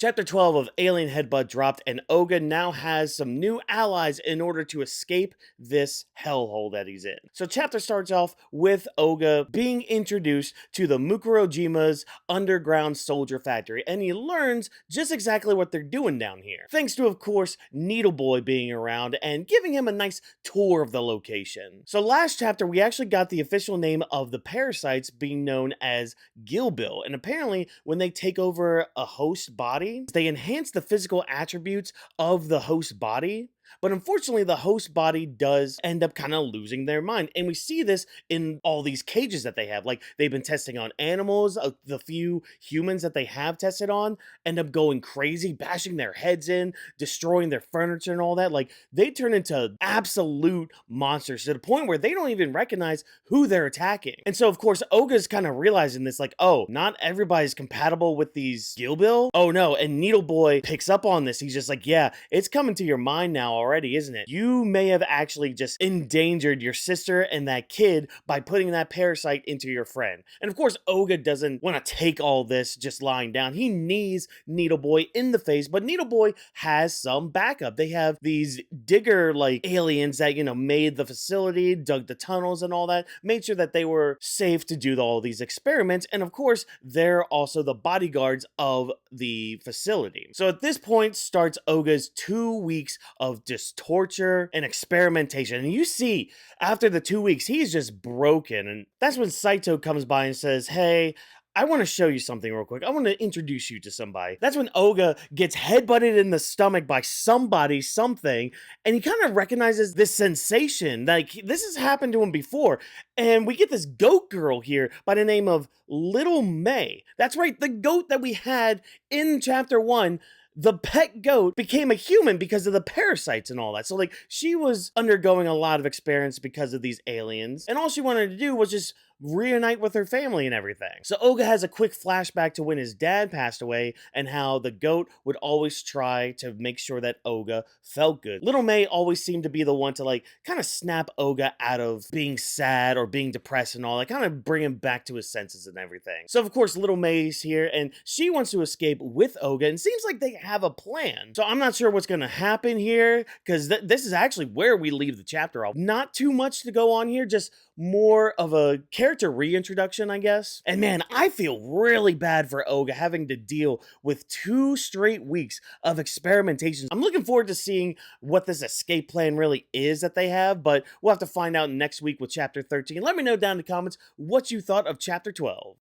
Chapter 12 of Alien Headbutt dropped, and Oga now has some new allies in order to escape this hellhole that he's in. So chapter starts off with Oga being introduced to the Mukurojima's underground soldier factory, and he learns just exactly what they're doing down here. Thanks to, of course, Needle Boy being around and giving him a nice tour of the location. So last chapter, we actually got the official name of the parasites being known as Gilbil, and apparently when they take over a host body, they enhance the physical attributes of the host body. But unfortunately, the host body does end up kind of losing their mind. And we see this in all these cages that they have. Like, they've been testing on animals. The few humans that they have tested on end up going crazy, bashing their heads in, destroying their furniture and all that. Like, they turn into absolute monsters to the point where they don't even recognize who they're attacking. And so, of course, Oga's kind of realizing this, like, oh, not everybody's compatible with these Gilbil. Oh, no. And Needle Boy picks up on this. He's just like, yeah, it's coming to your mind now already, isn't it? You may have actually just endangered your sister and that kid by putting that parasite into your friend. And of course, Oga doesn't want to take all this just lying down. He knees Needle Boy in the face, but Needle Boy has some backup. They have these digger-like aliens that, made the facility, dug the tunnels and all that, made sure that they were safe to do all these experiments. And of course, they're also the bodyguards of the facility. So at this point starts Oga's 2 weeks of just torture and experimentation. And you see, after the 2 weeks, he's just broken. And that's when Saito comes by and says, hey, I want to show you something real quick. I want to introduce you to somebody. That's when Oga gets headbutted in the stomach by somebody, something, and he kind of recognizes this sensation. Like, this has happened to him before. And we get this goat girl here by the name of Little May. That's right, the goat that we had in chapter 1. The pet goat became a human because of the parasites and all that. So, like, she was undergoing a lot of experience because of these aliens. And all she wanted to do was just reunite with her family and everything. So Oga has a quick flashback to when his dad passed away and how the goat would always try to make sure that Oga felt good. Little May always seemed to be the one to, like, kind of snap Oga out of being sad or being depressed and all that, kind of bring him back to his senses and everything. So of course, Little May's here and she wants to escape with Oga, and seems like they have a plan. So I'm not sure what's going to happen here, because this is actually where we leave the chapter off. Not too much to go on here, just more of a character reintroduction, I guess. And man, I feel really bad for Oga having to deal with 2 straight weeks of experimentation. I'm looking forward to seeing what this escape plan really is that they have, but we'll have to find out next week with chapter 13. Let me know down in the comments what you thought of chapter 12.